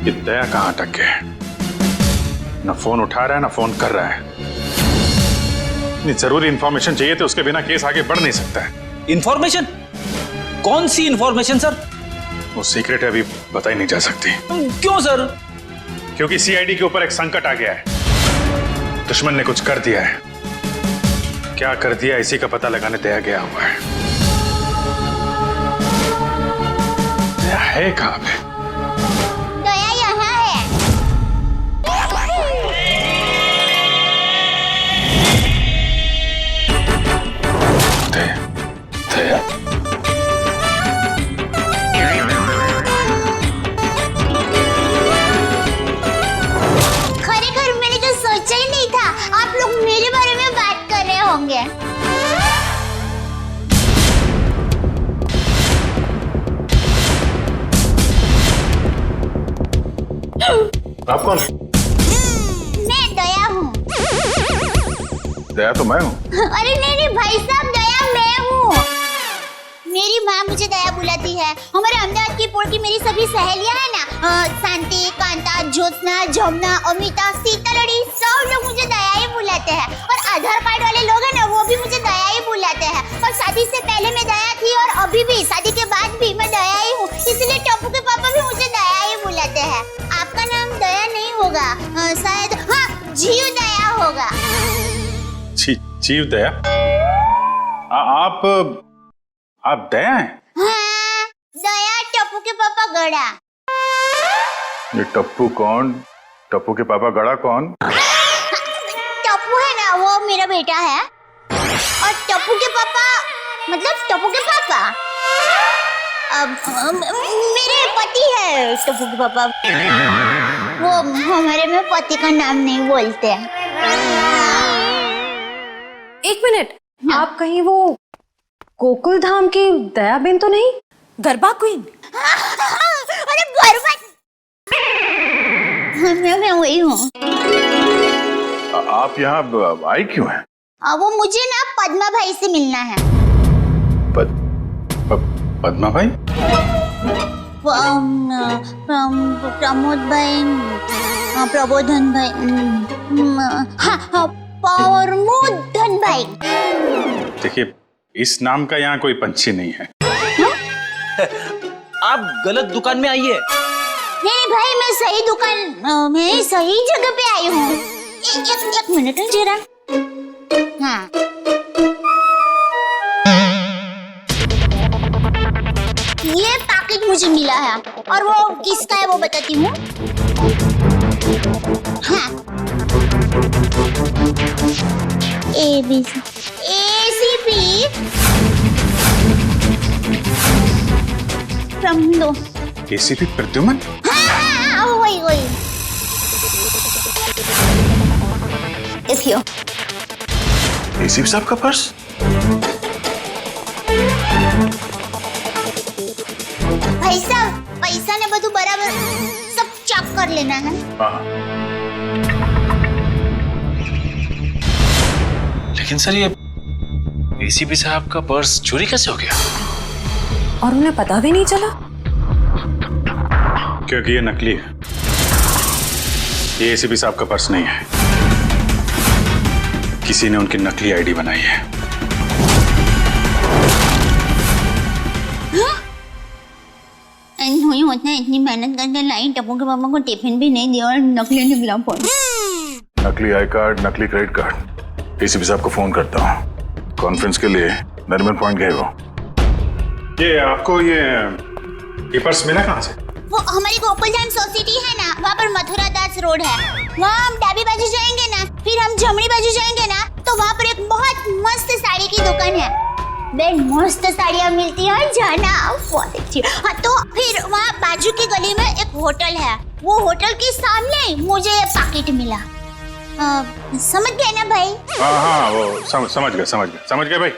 ये दया कहाँ अटक गया? ना फोन उठा रहा है ना फोन कर रहा है। इतनी जरूरी इंफॉर्मेशन चाहिए तो उसके बिना केस आगे बढ़ नहीं सकता है। इंफॉर्मेशन? कौन सी इंफॉर्मेशन सर? वो सीक्रेट है, अभी बताई नहीं जा सकती। क्यों सर? क्योंकि सीआईडी के ऊपर एक संकट आ गया है। दुश्मन ने कुछ कर दिया है। क्या कर दिया इसी का पता लगाने दया गया हुआ है। दया है कहाँ पे? दया यहाँ है। दया, दया। खरेखर मैंने तो सोचा ही नहीं था आप लोग मेरे बारे में बात कर रहे होंगे। आप कौन? मैं दया हूँ। दया तो मैं हूँ। अरे नहीं भाई साहब, दया मैं हूँ। मेरी माँ मुझे दया बुलाती है। हमारे अहमदाबाद की पोल की मेरी सभी सहेलियां हैं ना, शांति, कांता, ज्योत्सना, जमुना, अमिता, सीतालड़ी, सब लोग मुझे दया ही बुलाते हैं। और आधार कार्ड वाले लोग हैं ना, वो भी मुझे दया ही बुलाते हैं। और शादी से पहले मैं दया थी और अभी भी, शादी के बाद भी मैं दया ही हूँ। इसलिए टप्पू के पापा भी मुझे दया ही बुलाते हैं। आपका नाम दया नहीं होगा, शायद हाँ जीव दया होगा। जीव दया? आप दया हैं? हाँ, दया टप्पू के पापा गड़ा। ये टप्पू कौन? टप्पू के पापा गड़ा कौन? टप्पू है ना, वो मेरा बेटा है। और टप्पू के पापा मतलब टप्पू के पापा मेरे पति है। टप्पू के पापा वो हमारे में पति का नाम नहीं बोलते हैं। एक मिनट, आप कहीं वो गोकुल धाम की दयाबेन तो नहीं? गरबा क्वीन? अरे बर्बाद, मैं वही हूँ। आप यहाँ आई क्यों हैं? वो मुझे ना पद्मा भाई से मिलना है। पद्मा भाई? प्रमोद भाई, प्रबोधन भाई, हाँ प्रमोदन भाई। देखिए, इस नाम का यहाँ कोई पंछी नहीं है। आप गलत दुकान में आई है। नहीं भाई, मैं सही दुकान, मैं सही जगह पे आई हूँ। एक मिनट जरा। हाँ, ये पैकेट मुझे मिला है और वो किसका है वो बताती हूँ। हाँ, ACP दो। ACP प्रद्युमन? हाँ, वही। देखियो, ACP साहब का पर्स? भाई साहब, पैसा ने બધું बराबर सब चेक कर लेना है। लेकिन सर, ये ACP साहब का पर्स चोरी कैसे हो गया? और उन्हें पता भी नहीं चला? क्योंकि ये नकली है। ये ACP साहब का पर्स नहीं है। किसी ने उनकी नकली आईडी बनाई है। नहीं होता है, इतनी मेहनत करके लाई, टप्पू के पापा को टिफिन भी नहीं दिया और नकली निकला फोन। नकली आई कार्ड, नकली क्रेडिट कार्ड। ACP साहब को फोन करता हूँ। कॉन्फ्रेंस के लिए नरीमन पॉइंट गए वो। ये आपको ये पर्स मिला कहाँ से? वो हमारी गोकुलधाम सोसाइटी है ना, वहाँ पर मथुरा दास रोड है। वहाँ हम डाबी बाजू जाएंगे ना, फिर हम जमनी बाजू जाएंगे ना, तो वहाँ पर एक बहुत मस्त साड़ी की दुकान है। बेन मस्त साड़ियाँ मिलती है, जाना बहुत अच्छी। हाँ, तो फिर वहाँ बाजू की गली में एक होटल है। वो होटल के सामने मुझे ये पैकेट मिला। समझ गए ना भाई? हाँ, वो समझ गए भाई।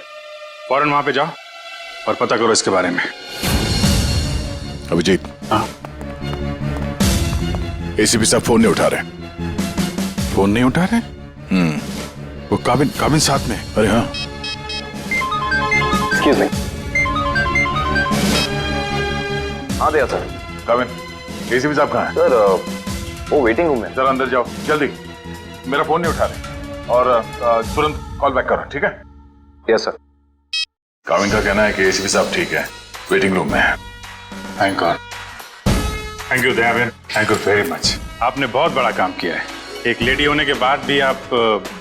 फौरन वहाँ पे जाओ और पता करो इसके बारे में। अभिजीत, हाँ, ACP साहब फोन नहीं उठा रहे। फोन नहीं उठा रहे? वो काबिन साथ में। अरे हाँ, एक्सक्यूज मी। हाँ दिया सर। काबिन, एसीपी साहब कहाँ हैं? सर वो वेटिंग रूम में। जरा अंदर जाओ जल्दी, मेरा फोन नहीं उठा रहे और तुरंत कॉल बैक करो, ठीक है? Yes sir. काविन का कहना है कि एसीपी साहब ठीक है, वेटिंग रूम में है। Thank God. Thank you Dayaben, thank you very much. आपने बहुत बड़ा काम किया है। एक लेडी होने के बाद भी आप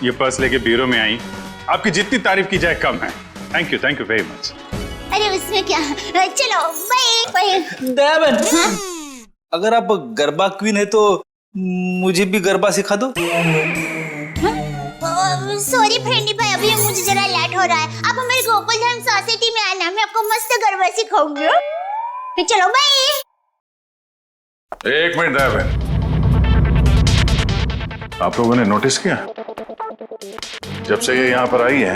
ये पर्स लेके ब्यूरो में आई। आपकी जितनी तारीफ की जाए कम है। Thank you very much. अरे उसमें क्या, चलो बाय। दयाबेन, अगर आप गरबा क्वीन है तो मुझे भी गरबा सिखा दो। सॉरी फ्रेंडी भाई, अभी मुझे जरा लेट हो रहा है। आप हमारे गोकुल धाम सोसाइटी में आना, मैं आपको मस्त गरबा सिखाऊंगी। तो चलो बाय। एक मिनट दयाबेन, आप लोगों ने नोटिस किया जब से ये यहाँ पर आई है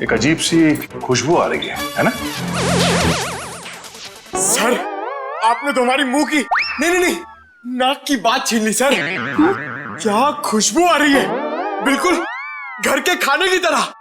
एक अजीब सी खुशबू आ रही है ना? सर आपने तो हमारी मुंह की नहीं नाक की बात छीन ली सर। क्या खुशबू आ रही है, बिल्कुल घर के खाने की तरह।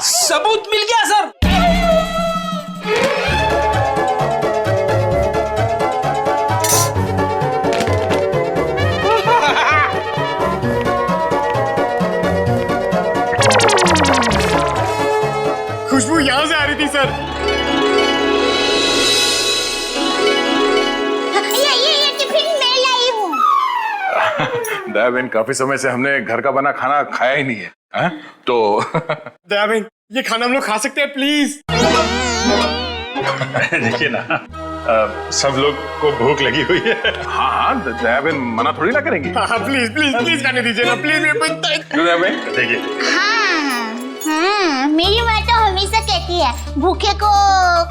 सबूत मिल गया सर। खुशबू यहां से आ रही थी सर। ये टिफिन मैं लाई हूँ। दयाबेन, काफी समय से हमने घर का बना खाना खाया ही नहीं है, हैं? तो दयाबेन ये खाना हम लोग खा सकते हैं प्लीज? देखिए ना, सब लोग को भूख लगी हुई है। हाँ, दयाबेन मना थोड़ी ना करेंगी। हाँ प्लीज खाने दीजिए ना प्लीज। दयाबेन देखिए, हाँ, मेरी माँ तो हमेशा कहती है भूखे को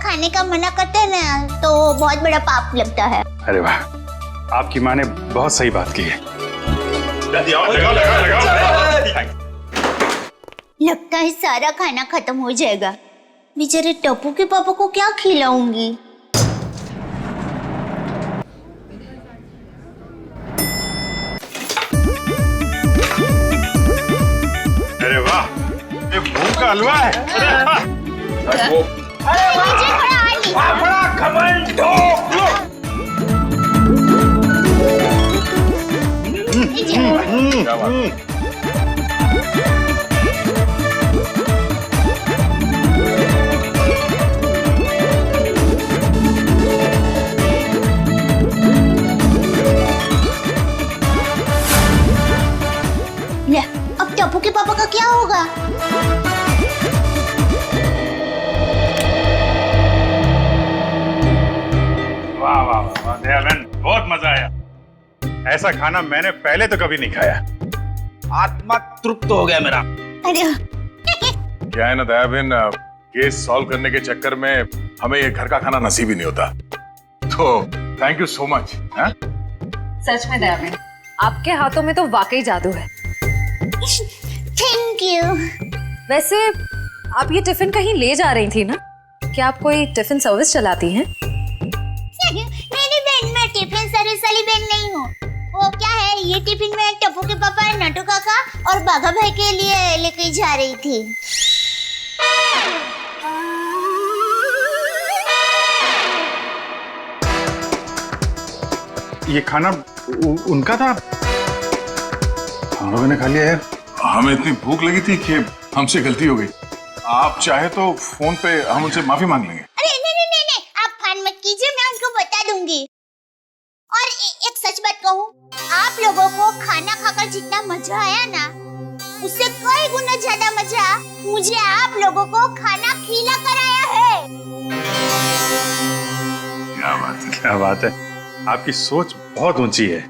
खाने का मना करते हैं ना तो बहुत बड़ा पाप लगता है। अरे वाह, आपकी माँ ने बहुत सही बात की है। लगता है सारा खाना खत्म हो जाएगा। बेचारे टप्पू के पापा को क्या खिलाऊंगी? अरे वाह, ये मूंग का हलवा है। मुझे थोड़ा और लीजिए। बड़ा घमंडो। क्या बात? ले, अब टप्पू के पापा का क्या होगा? वाह वाह वाह दयाबेन, बहुत मजा आया। ऐसा खाना मैंने पहले तो कभी नहीं खाया। आत्मा तृप्त हो गया मेरा। अरे क्या है ना दयाबेन, केस सॉल्व करने के चक्कर में हमें ये घर का खाना नसीब ही नहीं होता। तो थैंक यू सो मच। सच में दयाबेन, आपके हाथों में तो वाकई जादू है। Thank you. वैसे आप ये टिफिन कहीं ले जा रही थी ना? क्या आप कोई टिफिन सर्विस चलाती हैं? मेरी बहन, मैं टिफिन सर्विस वाली बहन नहीं हूँ। वो क्या है, ये टिफिन मैं टप्पू के पापा, नटू काका और बाघा भाई के लिए लेके जा रही थी। ये खाना उनका था? हम लोगों ने खा लिया यार। हमें इतनी भूख लगी थी कि हमसे गलती हो गई। आप चाहे तो फोन पे हम उनसे माफी मांग लेंगे। अरे नहीं, आप फोन मत कीजिए, मैं उनको बता दूंगी। और एक सच बात कहूँ, आप लोगों को खाना खाकर जितना मजा आया ना, उससे कई गुना ज्यादा मजा मुझे आप लोगों को खाना खिला कर आया है। क्या बात है। क्या बात है, आपकी सोच बहुत ऊंची है।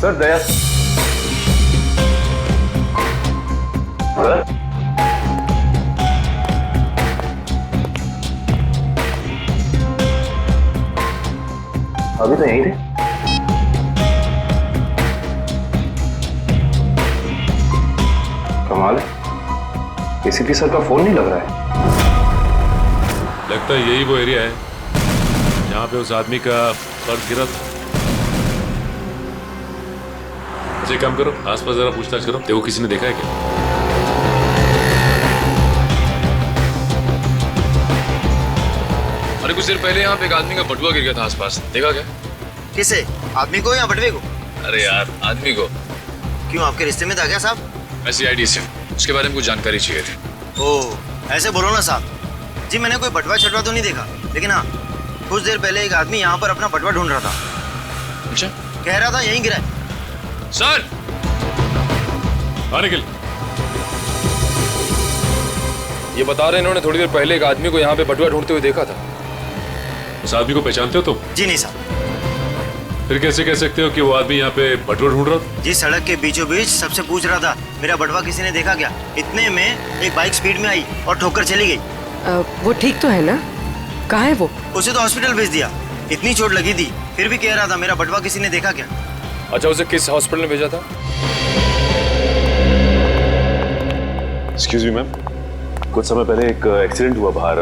सर दया सर अभी तो यहीं थे। कमाल है, एसीपी सर का फोन नहीं लग रहा है। लगता है यही वो एरिया है जहाँ पे उस आदमी का पर्स गिरा था। अच्छा, काम करो, आसपास जरा पूछताछ करो, देखो किसी ने देखा है क्या। अरे कुछ देर पहले यहाँ पे एक आदमी का बटुआ गिर गया था आसपास, देखा क्या? किसे? आदमी को या बटवे को? अरे यार, आदमी को। क्यों, आपके रिश्ते में था क्या साहब? मैं CID से, उसके बारे में कुछ जानकारी चाहिए थी। ओह, ऐसे बोलो ना साहब जी। मैंने कोई बटवा छटवा तो नहीं देखा, लेकिन हाँ कुछ देर पहले एक आदमी यहाँ पर अपना बटवा ढूंढ रहा था। अच्छा, कह रहा था यहीं गिरा है। सर निकल। ये बता रहे इन्होंने थोड़ी देर पहले एक आदमी को यहाँ पे बटुआ ढूंढते हुए देखा था। उस आदमी को पहचानते हो तुम? जी नहीं साहब। फिर कैसे कह सकते हो कि वो आदमी यहाँ पे बटुआ ढूंढ रहा था? जी सड़क के बीचों बीच सबसे पूछ रहा था मेरा बटवा किसी ने देखा क्या। इतने में एक बाइक स्पीड में आई और ठोकर चली गई। वो ठीक तो है ना? कहाँ है वो? उसे तो हॉस्पिटल भेज दिया, इतनी चोट लगी थी, फिर भी कह रहा था मेरा बटवा किसी ने देखा क्या। अच्छा, उसे किस हॉस्पिटल में भेजा था? एक्सक्यूज मी मैम, कुछ समय पहले एक एक्सीडेंट हुआ बाहर,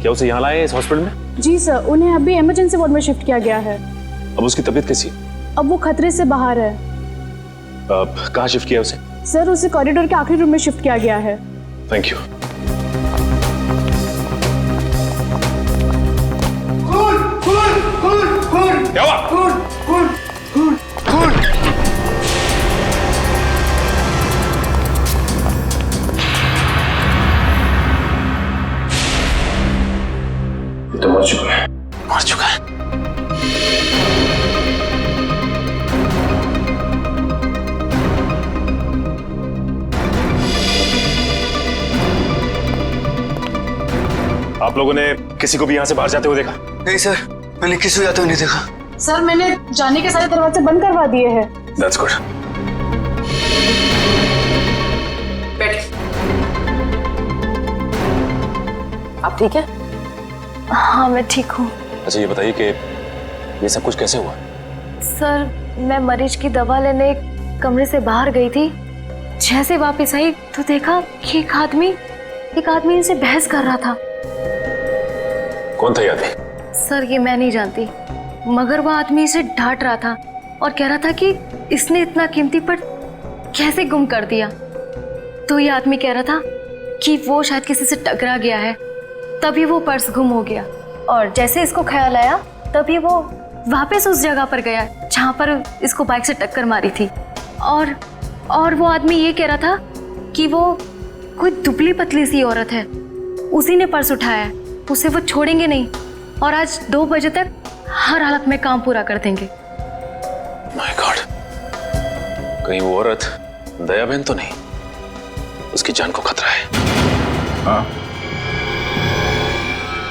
क्या उसे यहाँ लाए इस हॉस्पिटल में? जी सर, उन्हें अभी इमरजेंसी वार्ड में शिफ्ट किया गया है। अब उसकी तबीयत कैसी है? अब वो खतरे से बाहर है। कहाँ शिफ्ट किया उसे? सर, उसे कॉरिडोर के आखिरी रूम में शिफ्ट किया गया है। Thank you. क्या हुआ? तो मर चुका है। मर चुका है। आप लोगों ने किसी को भी यहाँ से बाहर जाते हुए देखा? नहीं सर, मैंने किसी को जाते हुए नहीं देखा। सर, मैंने जाने के सारे दरवाजे बंद करवा दिए हैं। That's good. आप ठीक है? हाँ, मैं ठीक हूँ। अच्छा, ये बताइए कि ये सब कुछ कैसे हुआ? सर, मैं मरीज की दवा लेने एक कमरे से बाहर गई थी। जैसे वापस आई तो देखा कि एक आदमी इनसे बहस कर रहा था। कौन था ये आदमी? सर, ये मैं नहीं जानती, मगर वह आदमी इसे डांट रहा था और कह रहा था कि इसने इतना कीमती पर्स कैसे गुम कर दिया। तो ये आदमी कह रहा था कि वो शायद किसी से टकरा गया है, तभी वो पर्स गुम हो गया। और जैसे इसको ख्याल आया तभी वो वापस उस जगह पर गया जहाँ पर इसको बाइक से टक्कर मारी थी। और वो आदमी ये कह रहा था कि वो कोई दुबली पतली सी औरत है, उसी ने पर्स उठाया है, उसे वो छोड़ेंगे नहीं और आज 2 बजे तक हर हालत में काम पूरा कर देंगे। माय गॉड, कहीं वो औरत दया बहन तो नहीं? उसकी जान को खतरा है। हाँ,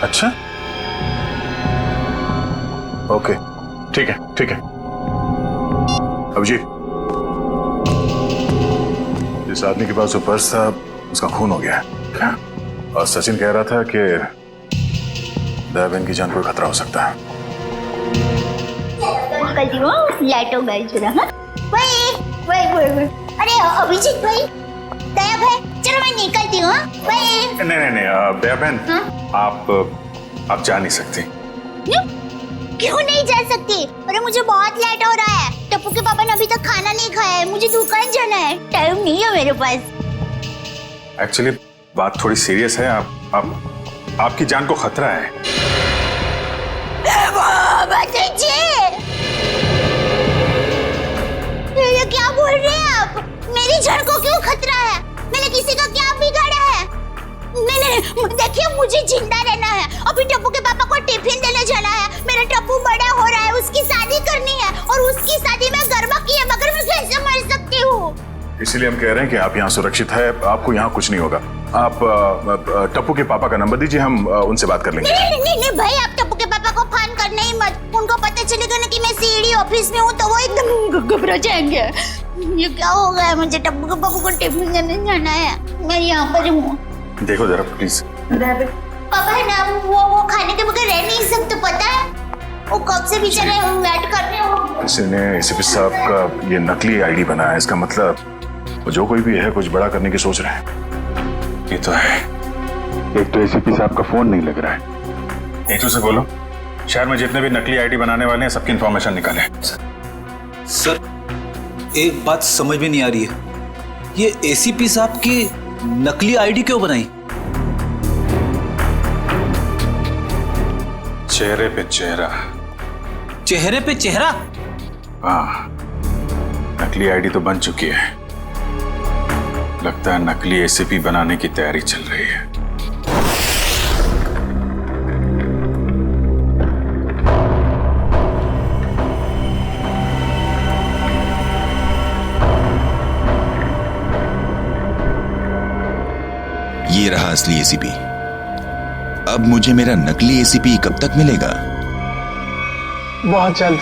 अच्छा, ओके, ठीक है, ठीक है। अभिजीत, जिस आदमी के पास वो पर्स था उसका खून हो गया है क्या? और सचिन कह रहा था कि दया बहन की जान को खतरा हो सकता है। निकलती हूँ, लाइट हो गई जरा। हाँ, वही। अरे अभिजीत भाई, दया भाई, चलो मैं निकलती हूँ। वही। नहीं, दया बहन, आप जा नहीं सकती। क्यों नहीं जा सकती? अरे मुझे बहुत लेट हो रहा है। टप्पू के पापा ने अभी तक खाना नहीं खाया है, मुझे दुकान जाना है, टाइम नहीं है मेरे पास। एक्चुअली बात थोड़ी सीरियस है। आपकी जान को खतरा है। ये क्या बोल रहे हैं आप? मेरी जान को क्यों खतरा है? मैंने किसी का क्या बिगाड़ा है? नहीं, देखिए, मुझे जिंदा रहना है। अभी टप्पू के पापा को टिफिन देने जाना है। मेरा टप्पू बड़ा हो रहा है, उसकी शादी करनी है और उसकी शादी में गरबा की है, मगर मैं कैसे मर सकती हूँ? इसीलिए हम कह रहे हैं कि आप यहाँ सुरक्षित है, आपको यहाँ कुछ नहीं होगा। आप टप्पू के पापा का नंबर दीजिए, हम उनसे बात कर लेंगे। नहीं भाई, आप टप्पू के पापा को फोन करना ही मत। उनको पता चलेगा देखेगा ना कि मैं सीडी ऑफिस में हूँ तो वो एकदम घबरा जाएंगे। ये क्या हो गया है? मुझे टप्पू के पापा को टिफिन देने जाना है, मैं यहाँ पर हूँ। देखो जरा प्लीज। पापा है ना, वो खाने के बगैर रह नहीं सकते, पता है? वो कब से बेचारे वेट कर रहे हो। इसने एसीपी साहब का ये नकली आईडी बनाया, इसका मतलब जो कोई भी है कुछ बड़ा करने की सोच रहे हैं। ये तो है, एक तो एसीपी साहब का फोन नहीं लग रहा है। नीतू से बोलो शहर में जितने भी नकली आईडी बनाने वाले हैं सबकी इंफॉर्मेशन निकालें। सर एक बात समझ में नहीं आ रही है, ये एसीपी साहब की नकली आईडी क्यों बनाई? चेहरे पे चेहरा। चेहरे पे चेहरा? हाँ, नकली आईडी तो बन चुकी है, लगता है नकली एसीपी बनाने की तैयारी चल रही है। ये रहा असली एसीपी। अब मुझे मेरा नकली एसीपी कब तक मिलेगा? बहुत जल्द।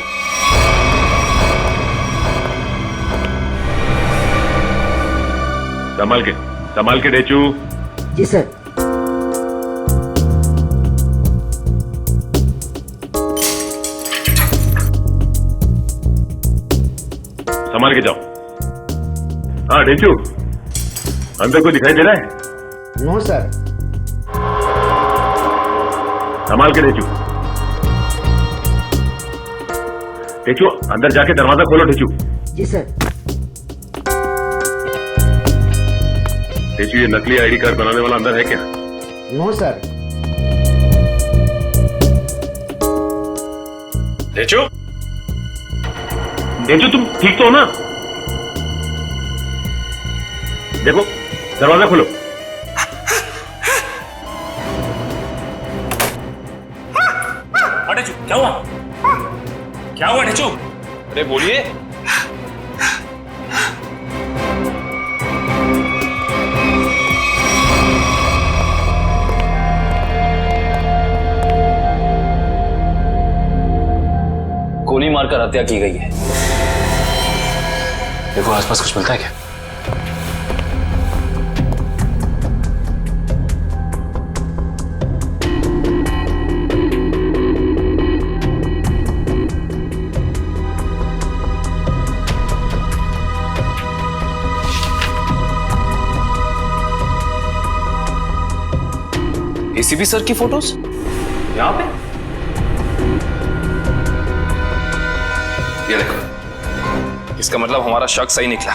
संभाल के डेचू। जी सर। संभाल के जाओ। हाँ डेचू, अंदर कोई दिखाई दे रहा है? No sir. संभाल के डेचू। डेचू अंदर जाके दरवाजा खोलो डेचू। जी सर। डेचू ये नकली आईडी कार्ड बनाने वाला अंदर है क्या? No sir. डेचू, डेचू तुम ठीक तो हो ना? देखो दरवाजा खोलो। डेचू क्या हुआ? क्या हुआ डेचू? अरे बोलिए। गोली मारकर हत्या की गई है। देखो आसपास कुछ मिलता है क्या? एसीपी सर की फोटोज यहां पे? ये देखो, इसका मतलब हमारा शक सही निकला।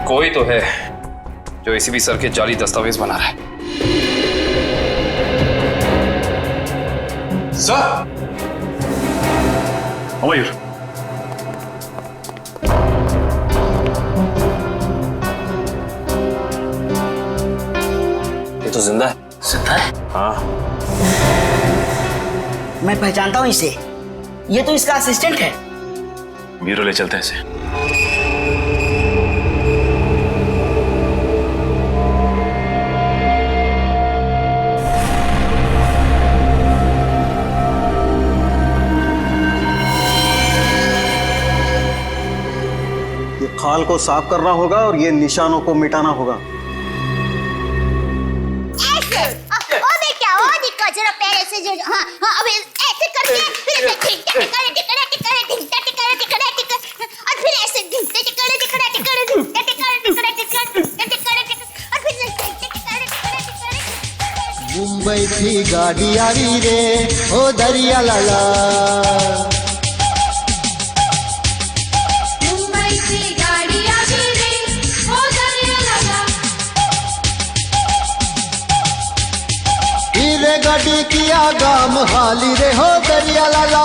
कोई तो है जो एसीपी सर के जाली दस्तावेज बना रहा है। सर, मयूर, ये तो जिंदा है। जिंदा है? हाँ। मैं पहचानता हूँ इसे, ये तो इसका असिस्टेंट है। ब्यूरो ले चलते हैं इसे। ये खाल को साफ करना होगा और ये निशानों को मिटाना होगा। जरा पैर ऐसे जो हाँ हाँ अब ऐसे करके फिर ऐसे टिकड़ा और फिर ऐसे मुंबई की गाड़ी आ रही रे ओ दरिया लाला। मुंबई की गाड़ी आ रही रे ओ दरिया लाला। रे गाड़ी किया गाम हाली रे हो दरिया लाला।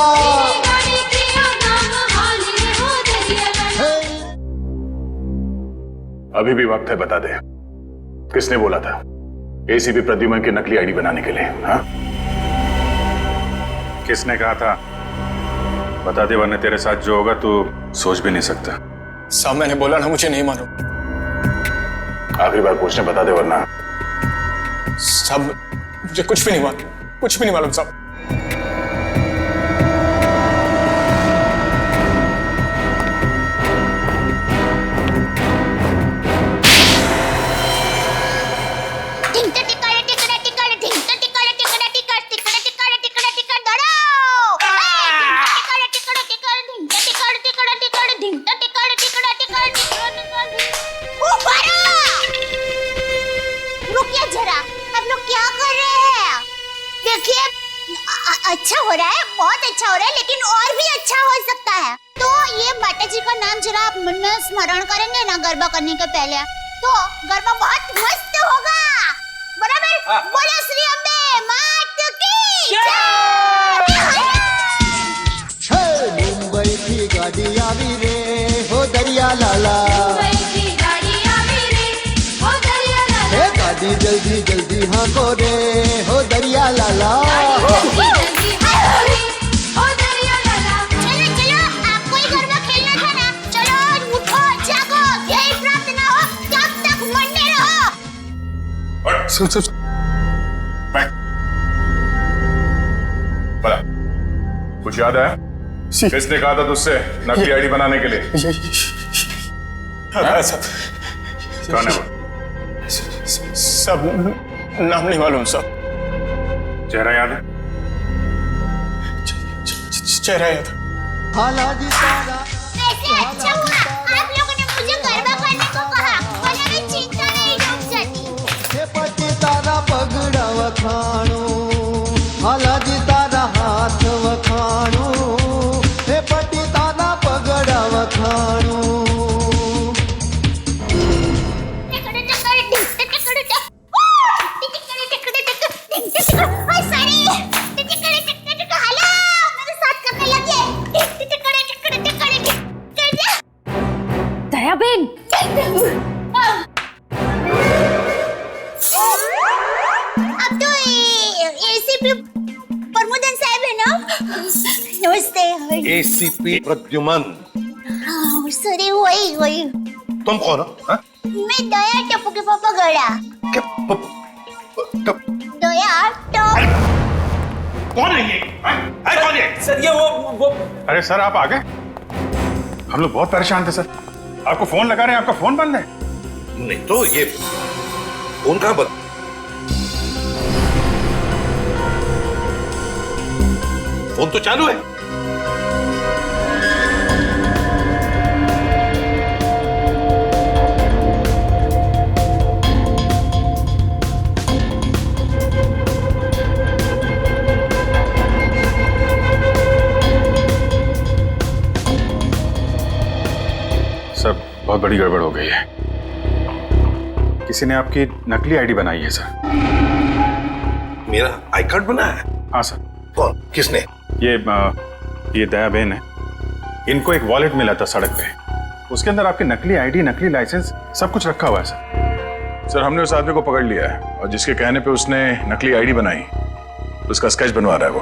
अभी भी वक्त है, बता दे किसने बोला था एसीपी प्रद्युमन की नकली आईडी बनाने के लिए? हाँ, किसने कहा था? बता दे वरना तेरे साथ जो होगा तू सोच भी नहीं सकता। साहब मैंने बोला ना, मुझे नहीं मालूम। आखिरी बार पूछने, बता दे वरना। साहब मुझे कुछ भी नहीं मालूम, कुछ भी नहीं मालूम साहब। देखिए अच्छा हो रहा है, बहुत अच्छा हो रहा है, लेकिन और भी अच्छा हो सकता है। तो ये माता जी का नाम जरा आप मन में स्मरण करेंगे ना गरबा करने के पहले, तो गरबा बहुत मस्त होगा। बराबर? बोलो श्री अम्बे मात की जय। मुंबई की गाड़ी आवी रे हो दरिया लाला, हे गाड़ी जल्दी जल्दी हाँ को रे हो दरिया लाला। चलो चलो, आपको ही गरबा खेलना था ना, चलो उठो जागो, यही प्राप्त ना हो तब तक मरने रहो। सुन बड़ा कुछ याद है? किसने कहा था तुझसे नकली आईडी बनाने के लिए? कौन है वो? सब नाम नहीं मालूम सब। चेहरा याद है? चेहरा याद। वैसे अच्छा हुआ आप लोगों ने मुझे गरबा करने को कहा, वरना मैं चिंता में ही डूब जाती। हे पति तारा पगड़ा वखाणो, हालाजी तारा हाथ वखाणो, हे पति तारा पगड़ा वखाणो। दयाबेन, अब तो एसीपी प्रमोदन साहब है ना? नमस्ते। एसीपी प्रद्युमन। सॉरी, वही तुम कौन हो? हाँ? मैं दया टप्पू के पापा गड़ा। दया टप। कौन है ये? कौन है? सर ये वो अरे सर आप आ गए? हम लोग बहुत परेशान थे सर, आपको फोन लगा रहे हैं, आपका फोन बंद है। नहीं तो ये फोन कहाँ बंद? फोन तो चालू है। सर बहुत बड़ी गड़बड़ हो गई है, किसी ने आपकी नकली आईडी बनाई है सर। मेरा आई कार्ड बना है? हाँ सर। कौन? किसने? ये दया बहन है, इनको एक वॉलेट मिला था सड़क पे, उसके अंदर आपकी नकली आईडी, नकली लाइसेंस सब कुछ रखा हुआ है सर। सर हमने उस आदमी को पकड़ लिया है और जिसके कहने पे उसने नकली आईडी बनाई उसका स्केच बनवा रहा है वो।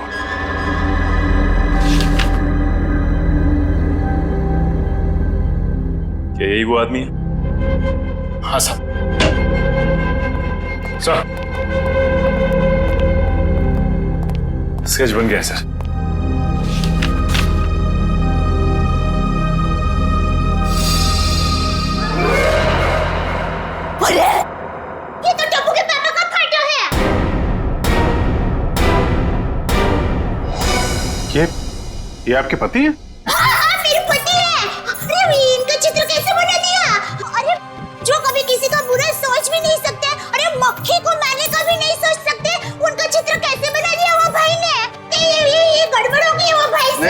क्या यही वो आदमी है? हाँ साहब। सर स्केच बन गया है सर। अरे ये तो टप्पू के पापा का फोटो है। ये आपके पति हैं? हाँ, मेरे पति है। अरे इनका चित्र कैसे बना दिया? अरे जो कभी किसी का बुरा सोच भी नहीं सकते, अरे मक्खी को मारने का भी नहीं सोच सकते, उनका चित्र कैसे बना दिया वो भाई ने? ये गड़बड़ हो गई वो भाई से।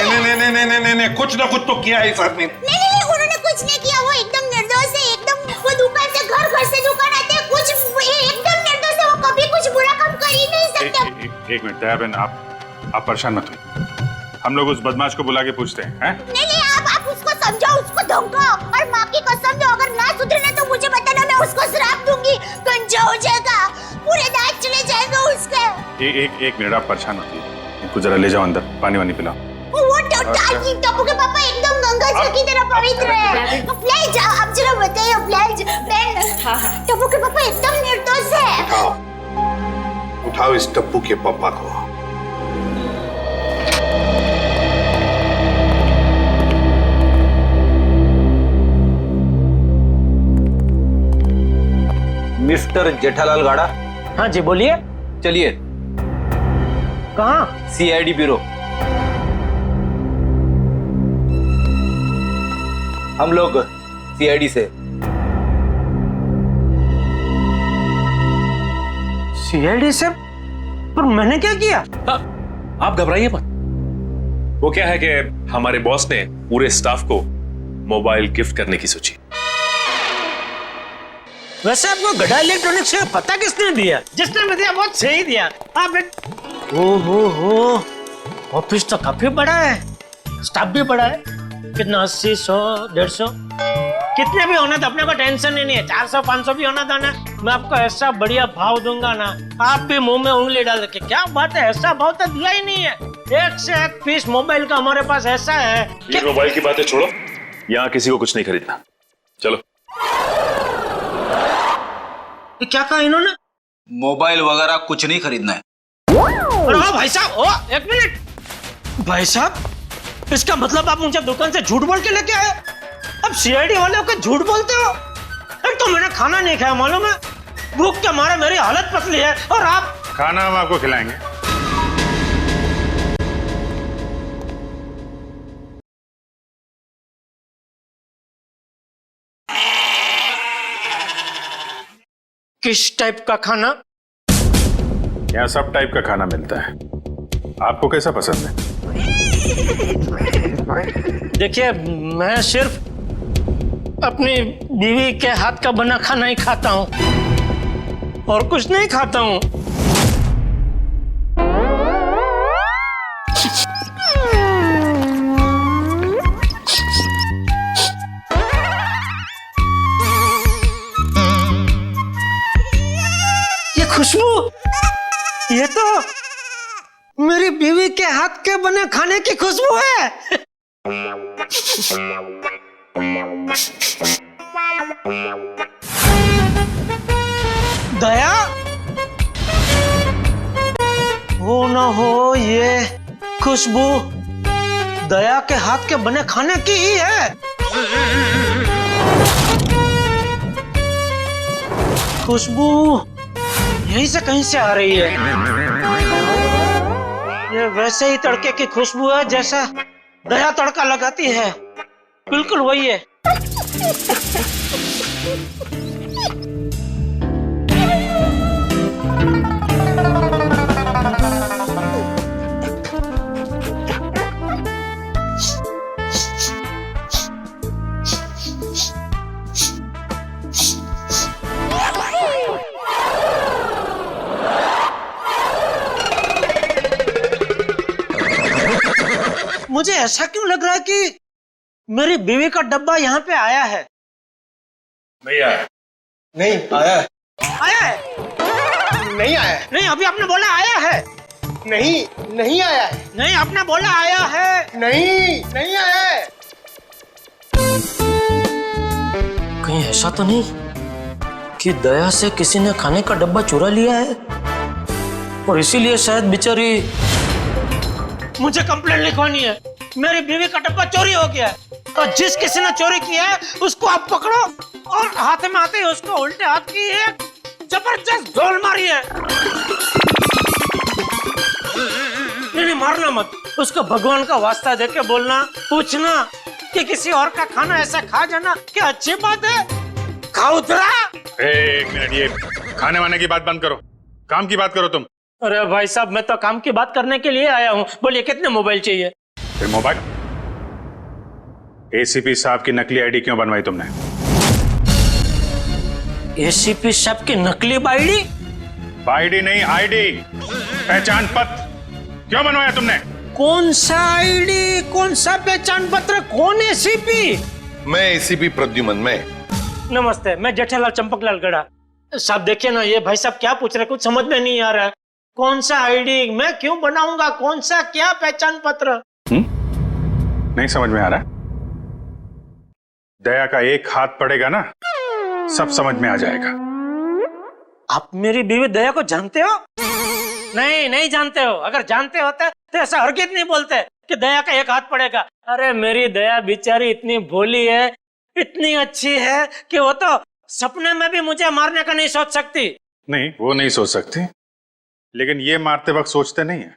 नहीं, कुछ ना कुछ तो किया है इस आदमी ने। नहीं, उन्होंने कुछ नहीं किया, वो एकदम निर्दोष है, एकदम वो दुकान से घर से दुकान आते हैं, कुछ एकदम निर्दोष है, वो कभी कुछ बुरा काम कर ही नहीं सकते। एक मिनट दया बहन, आप परेशान मत होइए, हम लोग उस बदमाश को बुला के पूछते हैं। नहीं, आप उसको समझाओ, उसको धमकाओ, और माँ की कसम दो, अगर ना सुधरे ना तो मुझे बताना, मैं उसको श्राप दूंगी, गंजा हो जाएगा, पूरे दांत चले जाएंगे उसके। एक मिनट आप परेशान मत होइए, इनको जरा ले जाओ अंदर, पानी वानी पिलाओ। वो टप्पू के पापा एकदम गंगा जी की तरह पवित्र है। प्लीज आप जरा बताइए, प्लीज बहन। टप्पू के पापा एकदम निर्दोष है। उठाओ इस टप्पू के पापा को। मिस्टर जेठालाल गाड़ा। हाँ जी बोलिए। चलिए। कहाँ? CID bureau. हम लोग सीआईडी से। सीआईडी से? पर मैंने क्या किया? आप घबराइए मत। वो क्या है कि हमारे बॉस ने पूरे स्टाफ को मोबाइल गिफ्ट करने की सोची। वैसे आपको गड़ा इलेक्ट्रॉनिक्स का पता किसने दिया? जिसने भी दिया बहुत सही दिया। आप हो ऑफिस तो काफी बड़ा है, स्टाफ भी बड़ा है। कितना 80, 100, 150 कितने भी होना तो अपने को टेंशन ही नहीं है। 400, 500 भी होना था ना, मैं आपको ऐसा बढ़िया भाव दूंगा ना, आप भी मुंह में उंगली डाल के क्या बात है, ऐसा भाव तो दिया ही नहीं है। एक से एक पीस मोबाइल का हमारे पास ऐसा है। ये मोबाइल की बातें छोड़ो, यहाँ किसी को कुछ नहीं खरीदना। चलो। क्या कहा इन्होंने? मोबाइल वगैरह कुछ नहीं खरीदना है। अरे भाई साहब, एक मिनट भाई साहब, इसका मतलब आप मुझे दुकान से झूठ बोल के लेके आए? अब सीआईडी वाले होकर झूठ बोलते हो? एक तो मैंने खाना नहीं खाया, मालूम है, भूख के मारे मेरी हालत पतली है, और आप? खाना हम आपको खिलाएंगे। किस टाइप का खाना? यहाँ सब टाइप का खाना मिलता है, आपको कैसा पसंद है? देखिए, मैं सिर्फ अपनी बीवी के हाथ का बना खाना ही खाता हूँ और कुछ नहीं खाता हूँ। ये खुशबू, ये तो मेरी बीवी के हाथ के बने खाने की खुशबू है। दया, हो ना हो ये खुशबू दया के हाथ के बने खाने की ही है। खुशबू यहीं से कहीं से आ रही है। ये वैसे ही तड़के की खुशबू है जैसा दया तड़का लगाती है, बिल्कुल वही है। मुझे ऐसा क्यों लग रहा है कि मेरी बीवी का डब्बा यहाँ पे आया है? नहीं आया। नहीं आया है। आया है? नहीं आया है। नहीं, अभी आपने बोला आया है। नहीं, नहीं आया है। नहीं, आपने बोला आया है। नहीं, नहीं आया है। कहीं ऐसा तो नहीं कि दया से किसी ने खाने का डब्बा चुरा लिया है और इसीलिए शायद बेचारी मुझे कंप्लेंट लिखवानी है। मेरी बीवी का डब्बा चोरी हो गया है और जिस किसी ने चोरी किया है उसको आप पकड़ो और हाथ में आते ही उसको उल्टे हाथ की एक जबरदस्त ढोल मारी है। नहीं, मारना मत, उसको भगवान का वास्ता देके बोलना, पूछना कि किसी और का खाना ऐसा खा जाना क्या अच्छी बात है? खाउतरा। एक मिनट, ये खाने वाने की बात बंद करो, काम की बात करो तुम। अरे भाई साहब, मैं तो काम की बात करने के लिए आया हूँ। बोलिए कितने मोबाइल चाहिए? फिर मोबाइल? एसीपी साहब की नकली आईडी क्यों बनवाई तुमने? एसीपी साहब की नकली आईडी? आईडी नहीं, आईडी, पहचान पत्र क्यों बनवाया तुमने? कौन सा आईडी, कौन सा पहचान पत्र, कौन एसीपी? मैं एसीपी प्रद्युमन। मैं नमस्ते, मैं जेठालाल चंपकलाल गड़ा। साहब देखिए ना, ये भाई साहब क्या पूछ रहे, कुछ समझ में नहीं आ रहा है। कौन सा आईडी मैं क्यों बनाऊंगा, कौन सा क्या पहचान पत्र? नहीं समझ में आ रहा? दया का एक हाथ पड़ेगा ना, सब समझ में आ जाएगा। आप मेरी बीवी दया को जानते हो? नहीं, नहीं जानते हो। अगर जानते होते तो ऐसा हरगिज़ नहीं बोलते कि दया का एक हाथ पड़ेगा। अरे मेरी दया बेचारी इतनी भोली है, इतनी अच्छी है कि वो तो सपने में भी मुझे मारने का नहीं सोच सकती। नहीं, वो नहीं सोच सकती, लेकिन ये मारते वक्त सोचते नहीं है।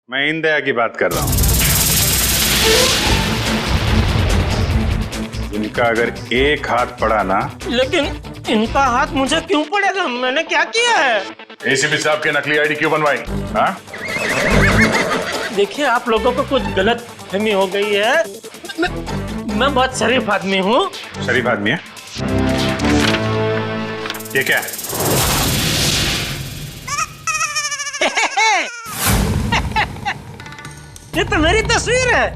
मैं इन दया की बात कर रहा हूं। इनका अगर एक हाथ पड़ा ना। लेकिन इनका हाथ मुझे क्यों पड़ेगा? मैंने क्या किया है? एसीपी साहब के नकली आईडी क्यों बनवाई? हाँ? देखिए, आप लोगों को कुछ गलत फहमी हो गई है। मैं बहुत शरीफ आदमी हूँ। शरीफ आदमी है? ये क्या है? ये तो मेरी तस्वीर है।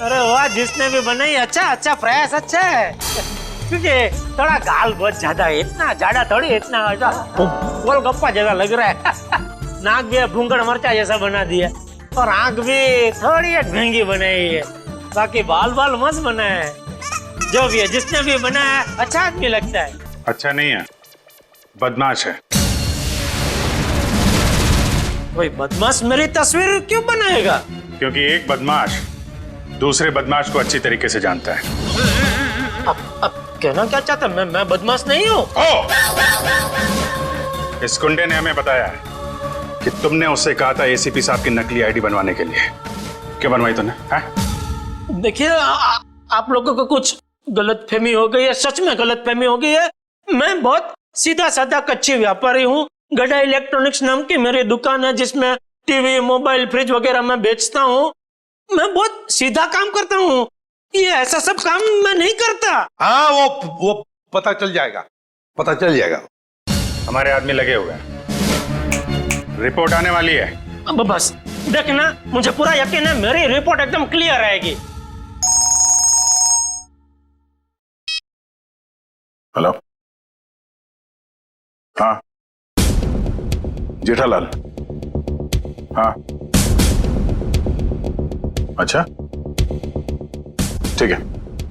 अरे वाह, जिसने भी बनाई अच्छा प्रयास अच्छा है। क्योंकि थोड़ा गाल बहुत ज्यादा है, इतना ज्यादा थोड़ी, इतना गोलगप्पा जैसा लग रहा है। नाक भी भूंगड़ मरचा जैसा बना दिया और आंख भी थोड़ी महंगी बनाई है। बाकी बाल मस्त बना है। जो भी है, जिसने भी बनाया अच्छा आदमी लगता है। अच्छा नहीं है, बदमाश है। कोई बदमाश मेरी तस्वीर क्यों बनाएगा? क्योंकि एक बदमाश दूसरे बदमाश को अच्छी तरीके से जानता है। अब कहना क्या चाहता? मैं बदमाश नहीं हूँ। इस गुंडे ने हमें बताया है कि तुमने उससे कहा था एसीपी साहब की नकली आईडी बनवाने के लिए। क्यों बनवाई तुमने? देखिए, आप लोगों को कुछ गलतफहमी हो गई है, सच में गलतफहमी हो गई है। मैं बहुत सीधा साधा कच्ची व्यापारी हूँ। गड़ा इलेक्ट्रॉनिक्स नाम की मेरी दुकान है, जिसमें टीवी, मोबाइल, फ्रिज वगैरह मैं बेचता हूँ। मैं बहुत सीधा काम करता हूँ। ये ऐसा सब काम मैं नहीं करता। हाँ, वो पता चल जाएगा, पता चल जाएगा। हमारे आदमी लगे हुए हैं, रिपोर्ट आने वाली है। अब बस देखना, मुझे पूरा यकीन है मेरी रिपोर्ट एकदम क्लियर आएगी। हेलो, हाँ जेठालाल, हाँ अच्छा ठीक है,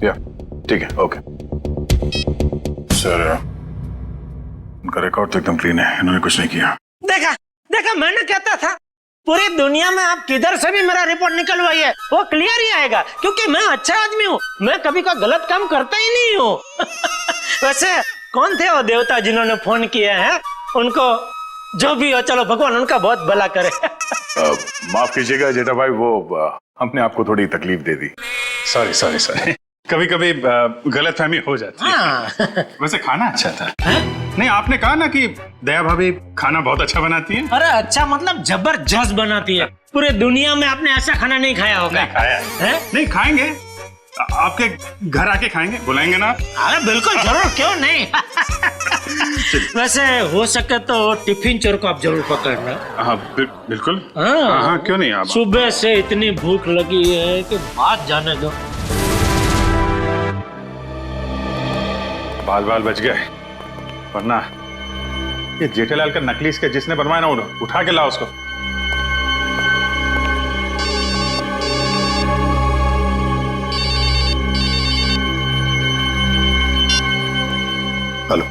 या ठीक है, ओके सर। उनका रिकॉर्ड तो एकदम क्लीन है, इन्होंने कुछ नहीं किया। देखा मैंने कहता था, पूरी दुनिया में आप किधर से भी मेरा रिपोर्ट निकलवाइए वो क्लियर ही आएगा, क्योंकि मैं अच्छा आदमी हूँ। मैं कभी कोई गलत काम करता ही नहीं हूँ। वैसे कौन थे वो देवता जिन्होंने फोन किया है? उनको जो भी हो, चलो भगवान उनका बहुत भला करे। माफ कीजिएगा जेठा भाई, वो हमने आपको थोड़ी तकलीफ दे दी। सॉरी। कभी कभी गलतफहमी हो जाती है। वैसे खाना अच्छा था। नहीं, आपने कहा ना कि दया भाभी खाना बहुत अच्छा बनाती है। अरे अच्छा मतलब जबरदस्त बनाती है। पूरे दुनिया में आपने ऐसा खाना नहीं खाया होगा। नहीं खाया है? नहीं खाएंगे, आपके घर आके खाएंगे, बुलाएंगे ना? अरे बिल्कुल जरूर, क्यों नहीं। वैसे हो सके तो टिफिन चोर को आप जरूर पकड़ना। हाँ बिल्कुल। हाँ क्यों नहीं। आप सुबह से इतनी भूख लगी है कि बात जाने दो। बाल बच गए, वरना ये जेठालाल का नकली इसके जिसने बनवाया ना, उठा के लाओ उसको। हेलो,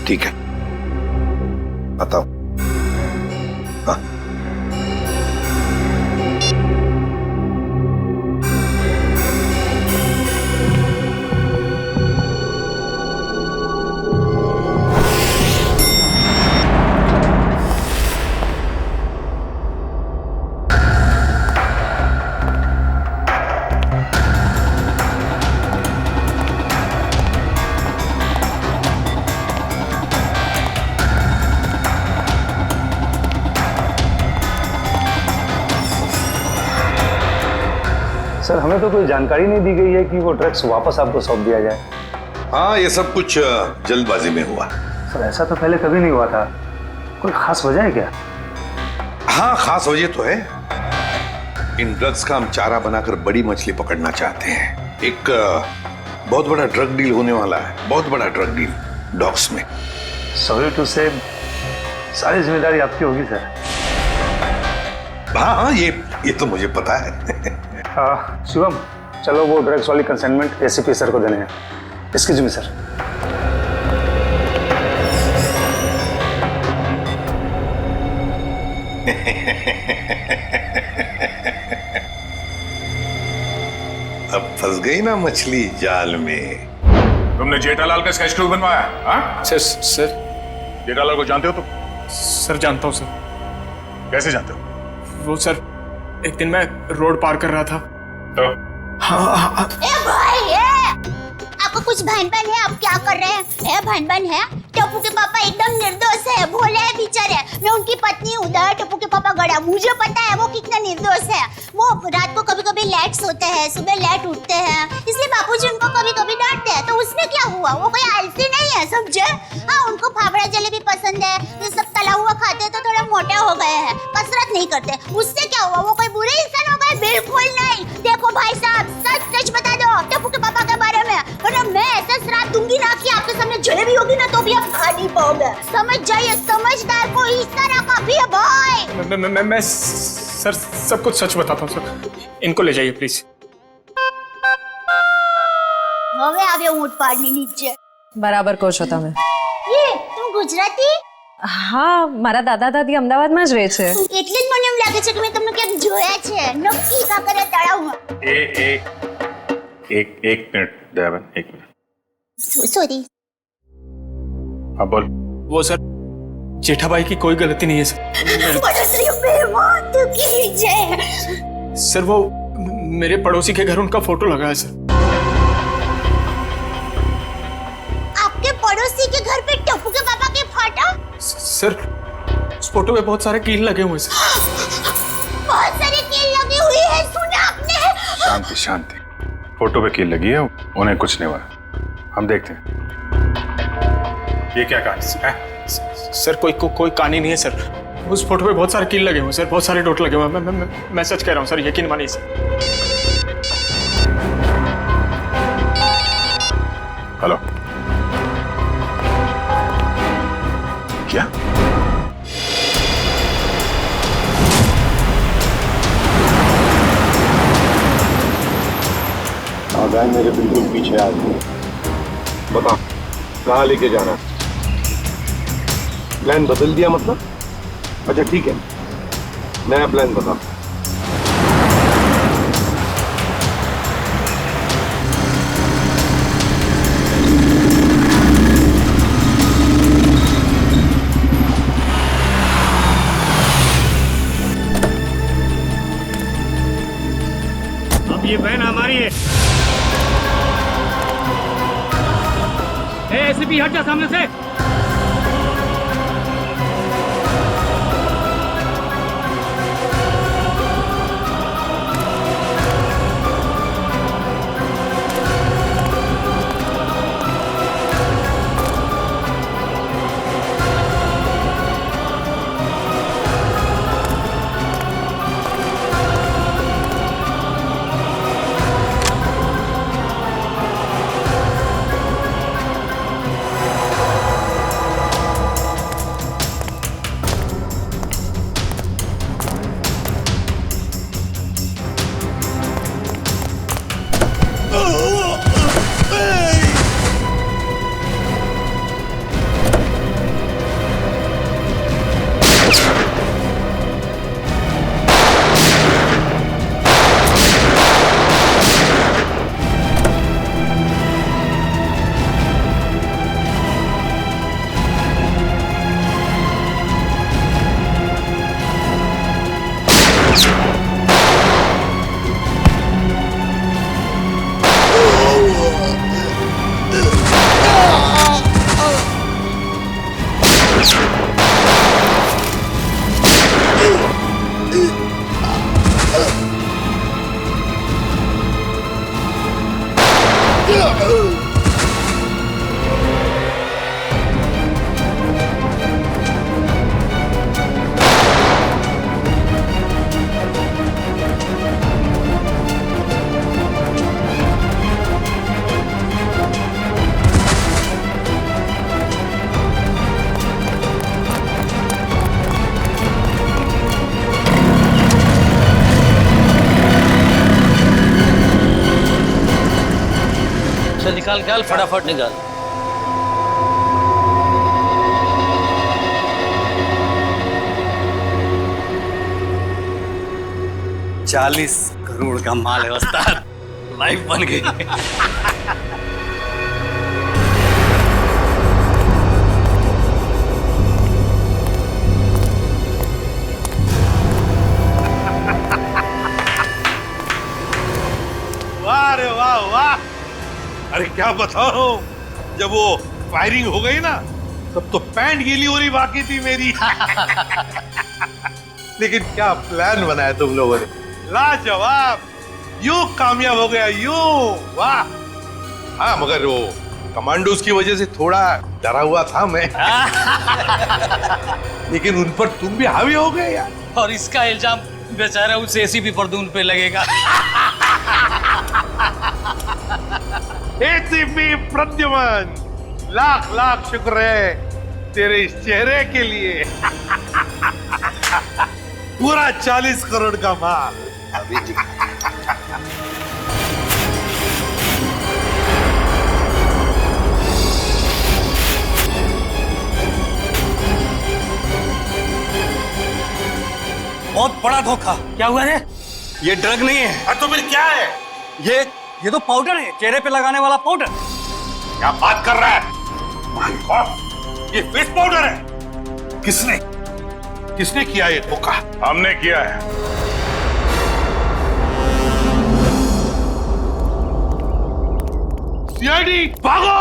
ठीक है, बताओ। हाँ सर, हमें तो कोई जानकारी नहीं दी गई है कि वो ड्रग्स वापस आपको सौंप दिया जाए। हाँ, ये सब कुछ जल्दबाजी में हुआ। सर, ऐसा तो पहले कभी नहीं हुआ था। कोई खास वजह है क्या? हाँ, खास वजह तो है। इन ड्रग्स का हम चारा बनाकर बड़ी मछली पकड़ना चाहते हैं। एक बहुत बड़ा ड्रग डील होने वाला है, बहुत बड़ा ड्रग डील डॉग्स में। सॉरी टू से, सारी जिम्मेदारी आपकी होगी सर। हाँ, ये तो मुझे पता है। शिवम, चलो वो ड्रग्स वाली कंसाइनमेंट एसीपी सर को देने हैं। Excuse me sir. अब फंस गई ना मछली जाल में। तुमने जेठालाल का स्केच क्यों बनवाया? हाँ सर जेठालाल को जानते हो तुम? सर जानता हूँ सर। कैसे जानते हो? वो सर, एक दिन मैं रोड पार कर रहा था तो ए भाई, आप आपको कुछ भन है, आप क्या कर रहे हैं? भन है? टप्पू के पापा एकदम निर्दोष है, भोले है बेचारे। मैं उनकी पत्नी हूँ, टप्पू के पापा गड़ा, मुझे पता है वो कितना निर्दोष है। वो रात को कभी कभी लेट सोते हैं, सुबह लेट उठते हैं, इसलिए बापूजी उनको कभी कभी डांटते हैं। तो उसमें क्या हुआ? वो कोई आलसी नहीं है, समझे? हाँ, उनको फाफड़ा जलेबी पसंद है, ये सब तला हुआ खाते तो थोड़ा मोटा हो गए हैं, कसरत नहीं करते। उससे क्या हुआ? वो कोई बुरे इंसान हो गए? बिल्कुल नहीं। देखो भाई साहब, सच बता दो टप्पू के पापा के बारे में, वरना मैं ऐसा श्राप दूंगी ना कि आपके सामने जलेबी होगी ना तो भी आप खा नहीं पाओगे। समझ जाइए, समझदार को इस तरह का भी है भाई। मैं सर सब कुछ सच बताता हूँ सर। इनको ले जाइए प्लीज। હવે આવ્યો ઊંટ પાડની નીચે। બરાબર કહો છો તમે। ये तुम गुजराती? હા, મારા દાદા દાદી અમદાવાદમાં જ રહે છે। એટલે જ મને એમ લાગે છે કે મેં તમને ક્યાંક જોયા છે, નક્કી કાંકરિયા તળાવમાં। एक मिनट दयावन, एक मिनट। सॉरी। हाँ बोल। वो सर जेठाबाई की कोई गलती नहीं है सर। सर वो मेरे पड़ोसी के घर उनका फोटो लगा है सर। आपके पड़ोसी के घर पे टप्पू के पापा के फोटो? सर उस फोटो में बहुत सारे कील लगे हुए सर। बहुत सारे कील लगी हुई है, सुना आपने? शांति शांति, फोटो पे कील लगी है, उन्हें कुछ नहीं हुआ। हम देखते हैं ये क्या कहानी है। सर कोई कहानी नहीं है सर। उस फोटो पे बहुत सारे कील लगे हुए सर, बहुत सारे डॉट लगे हुए। मैं सच कह रहा हूँ सर, यकीन मानिए सर। हेलो, क्या? आगाह मेरे बिल्कुल पीछे आ गए। बताओ कहाँ लेके जाना? प्लान बदल दिया मतलब? अच्छा ठीक है, नया प्लान बता। अब ये बहन हमारी है। एसीपी हट जा सामने से। निकाल फटाफट निकाल। $40 करोड़ का माल है उस्ताद, लाइफ बन गई। वाह रे वाह वाह, अरे क्या बताओ, जब वो फायरिंग हो गई ना तब तो पैंट गीली होनी बाकी थी मेरी। लेकिन क्या प्लान बनाया तुम लोगों ने, लाजवाब, यूं कामयाब हो गया यूं, वाह। हाँ मगर वो कमांडोज की वजह से थोड़ा डरा हुआ था मैं। लेकिन उन पर तुम भी हावी हो गए यार। और इसका इल्जाम बेचारा उस एसीपी प्रद्युम्न पे लगेगा। एसीपी प्रद्युम्न, लाख लाख शुक्र है तेरे इस चेहरे के लिए। पूरा 40 करोड़ का माल अभी बहुत बड़ा धोखा। क्या हुआ रे? ये ड्रग नहीं है। तो फिर क्या है? ये तो पाउडर है, चेहरे पे लगाने वाला पाउडर। क्या बात कर रहा है? माय गॉड, ये फेस पाउडर है। किसने किया ये धोखा? हमने किया है। सीआईडी भागो!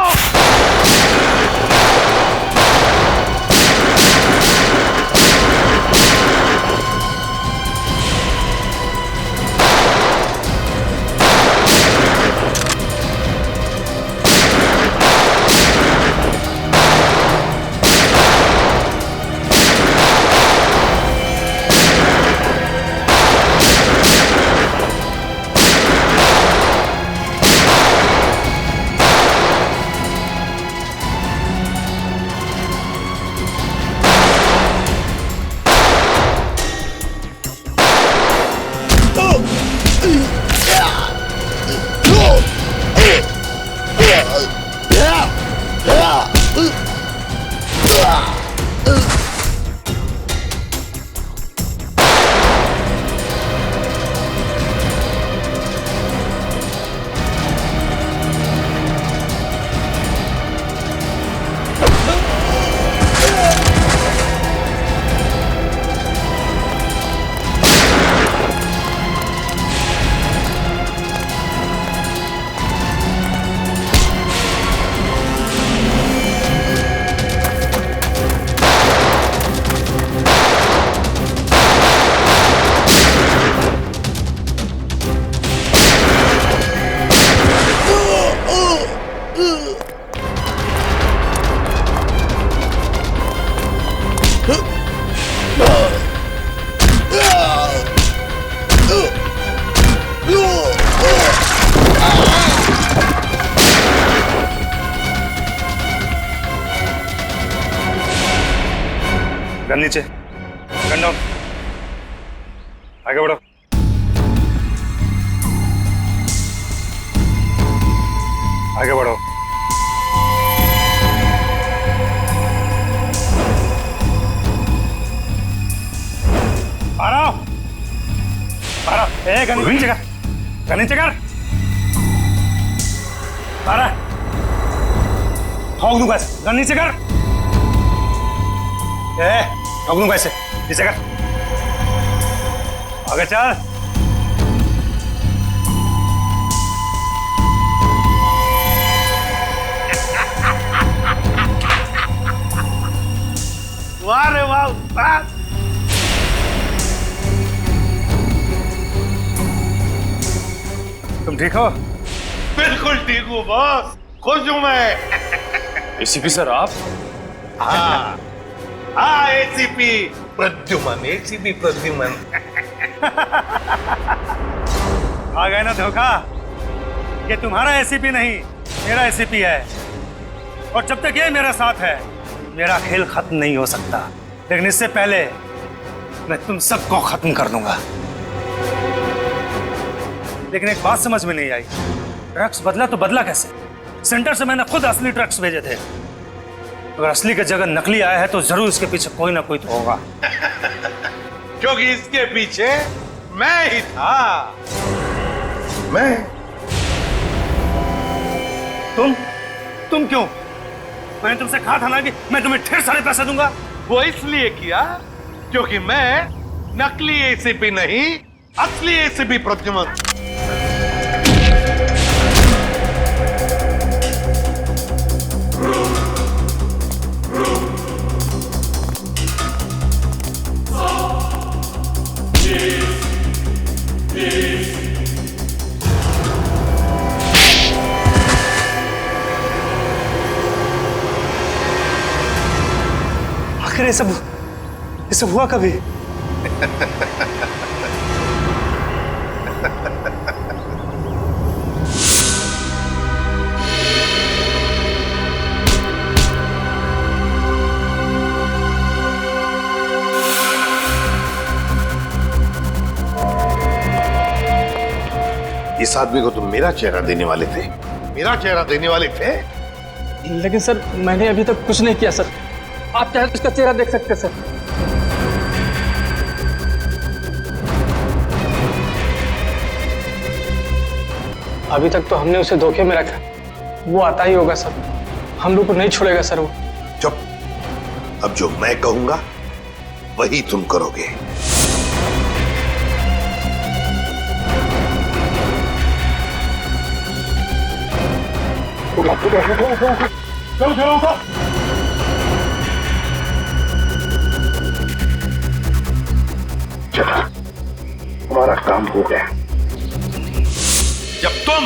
गन नीचे, गन डाउन, आगे बढ़ो। आगे बढ़ो। आ रहा हूं। गन नीचे कर, गन नीचे कर। आ रहा है, ठोक दूंगा ऐसे, गन नीचे कर। ठोक दूंगा ऐसे, नीचे कर। आगे चल। वाह रे वाह उस्ताद। तुम ठीक हो? बिल्कुल ठीक हूँ बॉस, खुश हूँ मैं। एसीपी सर आप? हाँ हाँ, एसीपी प्रद्युम्न, एसीपी प्रद्युम्न। आ गए ना धोखा। ये तुम्हारा एसीपी नहीं, मेरा एसीपी है। और जब तक ये मेरे साथ है, मेरा खेल खत्म नहीं हो सकता। लेकिन इससे पहले मैं तुम सबको खत्म कर दूंगा। लेकिन एक बात समझ में नहीं आई, ड्रग्स बदला तो बदला कैसे? सेंटर से मैंने खुद असली ड्रग्स भेजे थे। अगर असली की जगह नकली आया है तो जरूर इसके पीछे कोई ना कोई तो होगा। क्योंकि इसके पीछे मैं ही था। मैं? तुम क्यों? मैंने तुमसे कहा था ना कि मैं तुम्हें ढेर सारे पैसे दूंगा। वो इसलिए किया क्योंकि मैं नकली एसीपी नहीं, असली एसीपी प्रद्युम्न। ये सब हुआ कभी? इस आदमी को तुम मेरा चेहरा देने वाले थे? मेरा चेहरा देने वाले थे? लेकिन सर मैंने अभी तक कुछ नहीं किया सर। आप चाहे तो इसका चेहरा देख सकते सर। अभी तक तो हमने उसे धोखे में रखा, वो आता ही होगा सर। हम लोग को नहीं छोड़ेगा सर वो। चुप। अब जो मैं कहूंगा वही तुम करोगे। चलो, हमारा काम हो गया। जब तुम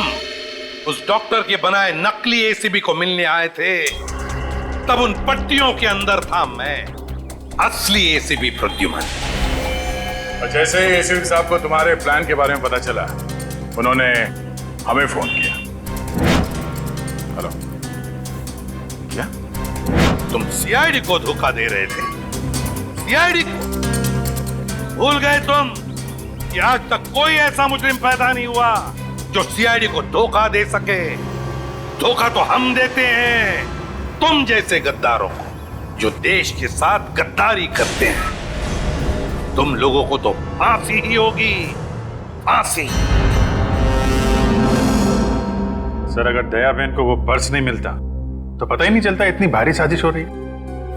उस डॉक्टर के बनाए नकली एसीबी को मिलने आए थे, तब उन पट्टियों के अंदर था मैं, असली एसीबी प्रद्युमन। और जैसे ही एसीपी साहब को तुम्हारे प्लान के बारे में पता चला, उन्होंने हमें फोन किया। हेलो, क्या तुम सीआईडी को धोखा दे रहे थे? सीआईडी को भूल गए तुम कि आज तक कोई ऐसा मुजरिम पैदा नहीं हुआ जो सीआईडी को धोखा दे सके। धोखा तो हम देते हैं तुम जैसे गद्दारों को, जो देश के साथ गद्दारी करते हैं। तुम लोगों को तो फांसी ही होगी, फांसी। सर, अगर दया बहन को वो पर्स नहीं मिलता तो पता ही नहीं चलता इतनी भारी साजिश हो रही है।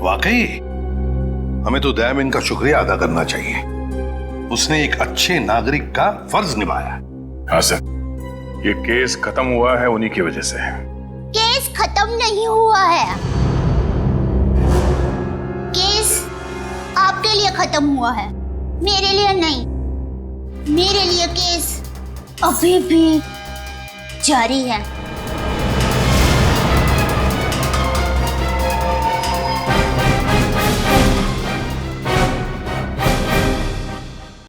वाकई हमें तो दया बहन का शुक्रिया अदा करना चाहिए। उसने एक अच्छे नागरिक का फर्ज निभाया। हाँ सर, ये केस खत्म हुआ है उन्हीं की वजह से। केस खत्म नहीं हुआ है। केस आपके लिए खत्म हुआ है, मेरे लिए नहीं। मेरे लिए केस अभी भी जारी है।